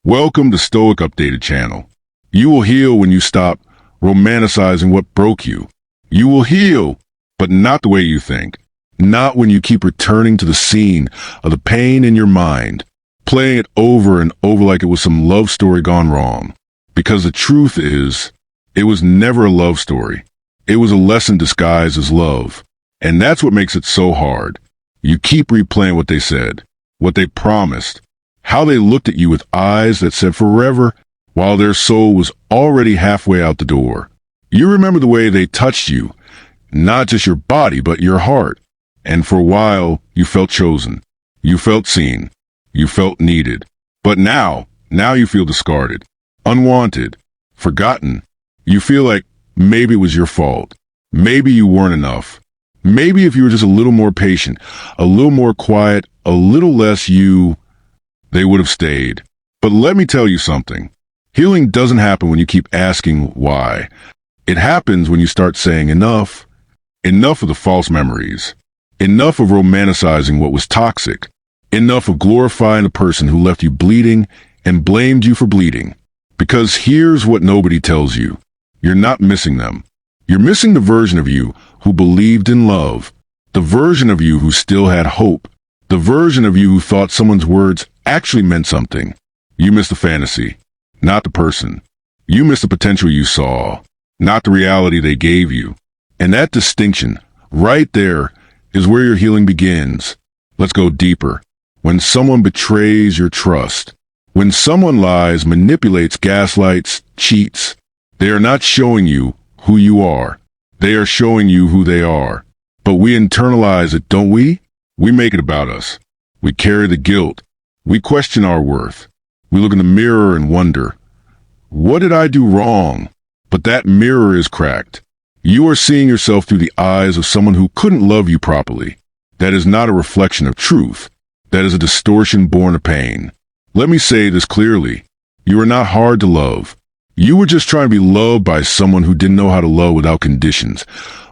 Welcome to Stoic Updated channel. You will heal when you stop romanticizing what broke you. You will heal, but not the way you think. Not when you keep returning to the scene of the pain in your mind, playing it over and over like it was some love story gone wrong. Because the truth is, it was never a love story. It was a lesson disguised as love. And that's what makes it so hard. You keep replaying what they said, what they promised, how they looked at you with eyes that said forever, while their soul was already halfway out the door. You remember the way they touched you, not just your body, but your heart. And for a while, you felt chosen. You felt seen. You felt needed. But now you feel discarded, unwanted, forgotten. You feel like maybe it was your fault. Maybe you weren't enough. Maybe if you were just a little more patient, a little more quiet, a little less you, they would have stayed. But let me tell you something. Healing doesn't happen when you keep asking why. It happens when you start saying enough. Enough of the false memories. Enough of romanticizing what was toxic. Enough of glorifying the person who left you bleeding and blamed you for bleeding. Because here's what nobody tells you. You're not missing them. You're missing the version of you who believed in love. The version of you who still had hope. The version of you who thought someone's words actually meant something. You miss the fantasy, not the person. You miss the potential you saw, not the reality they gave you. And that distinction, right there, is where your healing begins. Let's go deeper. When someone betrays your trust, when someone lies, manipulates, gaslights, cheats, they are not showing you who you are. They are showing you who they are. But we internalize it, don't we? We make it about us. We carry the guilt. We question our worth. We look in the mirror and wonder, what did I do wrong? But that mirror is cracked. You are seeing yourself through the eyes of someone who couldn't love you properly. That is not a reflection of truth. That is a distortion born of pain. Let me say this clearly. You are not hard to love. You were just trying to be loved by someone who didn't know how to love without conditions,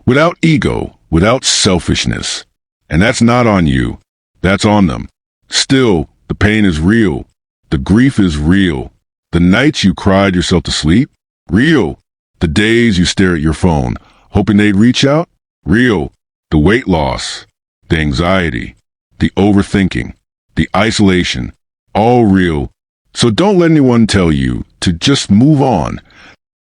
without ego, without selfishness. And that's not on you. That's on them. Still, the pain is real. The grief is real. The nights you cried yourself to sleep? Real. The days you stare at your phone, hoping they'd reach out? Real. The weight loss, the anxiety, the overthinking, the isolation, all real. So don't let anyone tell you to just move on.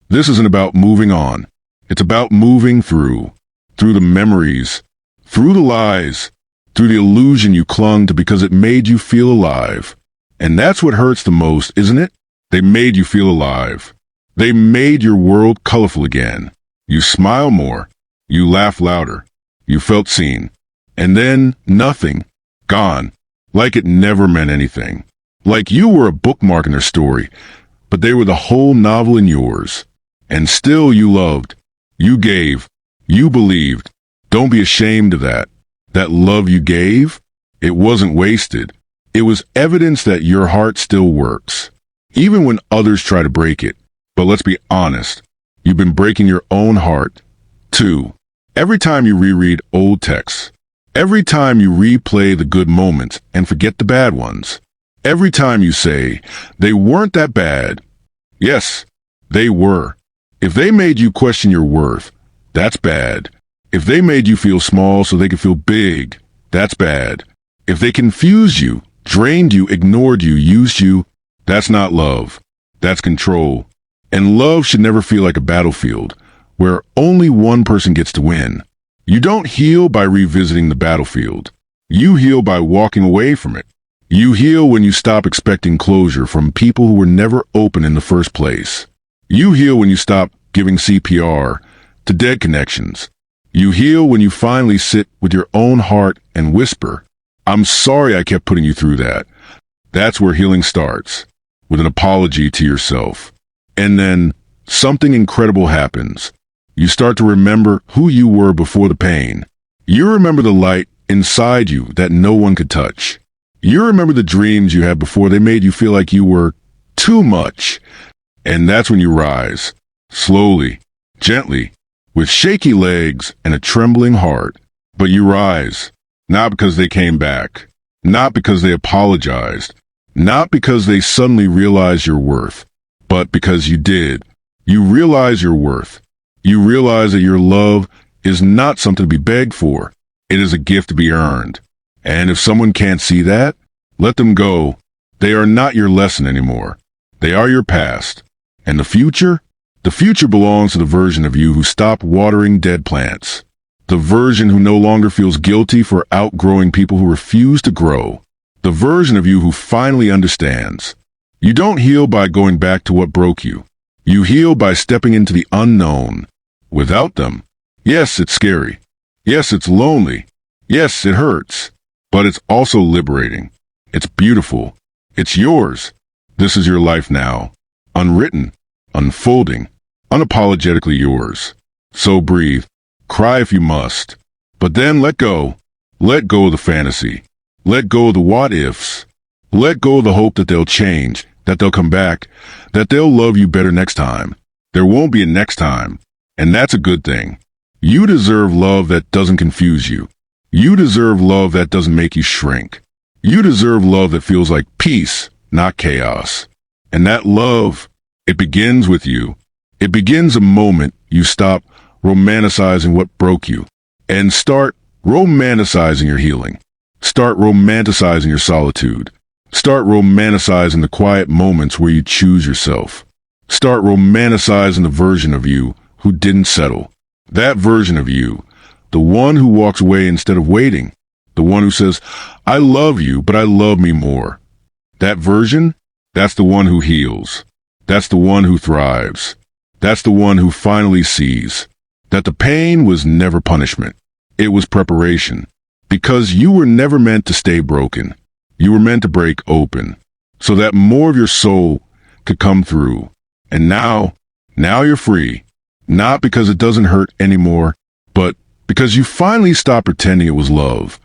This isn't about moving on. It's about moving through the memories, through the lies, through the illusion you clung to because it made you feel alive. And that's what hurts the most, isn't it? They made you feel alive. They made your world colorful again. You smile more. You laugh louder. You felt seen. And then nothing. Gone. Like it never meant anything. Like you were a bookmark in their story, but they were the whole novel in yours. And still you loved. You gave. You believed. Don't be ashamed of that. That love you gave, it wasn't wasted. It was evidence that your heart still works, even when others try to break it. But let's be honest, you've been breaking your own heart, too. Every time you reread old texts, every time you replay the good moments and forget the bad ones, every time you say, they weren't that bad. Yes, they were. If they made you question your worth, that's bad. If they made you feel small so they could feel big, that's bad. If they confused you, drained you, ignored you, used you, that's not love. That's control. And love should never feel like a battlefield where only one person gets to win. You don't heal by revisiting the battlefield. You heal by walking away from it. You heal when you stop expecting closure from people who were never open in the first place. You heal when you stop giving CPR to dead connections. You heal when you finally sit with your own heart and whisper, I'm sorry I kept putting you through that. That's where healing starts, with an apology to yourself. And then something incredible happens. You start to remember who you were before the pain. You remember the light inside you that no one could touch. You remember the dreams you had before they made you feel like you were too much. And that's when you rise, slowly, gently, with shaky legs and a trembling heart. But you rise, not because they came back, not because they apologized, Not because they suddenly realized your worth, but because you did. You realize your worth. You realize that your love is not something to be begged for. It is a gift to be earned. And if someone can't see that, let them go. They are not your lesson anymore. They are your past. And the future? The future belongs to the version of you who stopped watering dead plants. The version who no longer feels guilty for outgrowing people who refuse to grow. The version of you who finally understands. You don't heal by going back to what broke you. You heal by stepping into the unknown. Without them, yes, it's scary. Yes, it's lonely. Yes, it hurts. But it's also liberating. It's beautiful. It's yours. This is your life now. Unwritten, unfolding, unapologetically yours. So breathe. Cry if you must. But then let go. Let go of the fantasy. Let go of the what-ifs. Let go of the hope that they'll change, that they'll come back, that they'll love you better next time. There won't be a next time. And that's a good thing. You deserve love that doesn't confuse you. You deserve love that doesn't make you shrink. You deserve love that feels like peace, not chaos. And that love, it begins with you. It begins the moment you stop romanticizing what broke you and start romanticizing your healing. Start romanticizing your solitude. Start romanticizing the quiet moments where you choose yourself. Start romanticizing the version of you who didn't settle. That version of you, the one who walks away instead of waiting. The one who says, I love you, but I love me more. That version, that's the one who heals. That's the one who thrives. That's the one who finally sees that the pain was never punishment. It was preparation. Because you were never meant to stay broken. You were meant to break open so that more of your soul could come through. And now you're free. Not because it doesn't hurt anymore, but because you finally stopped pretending it was love.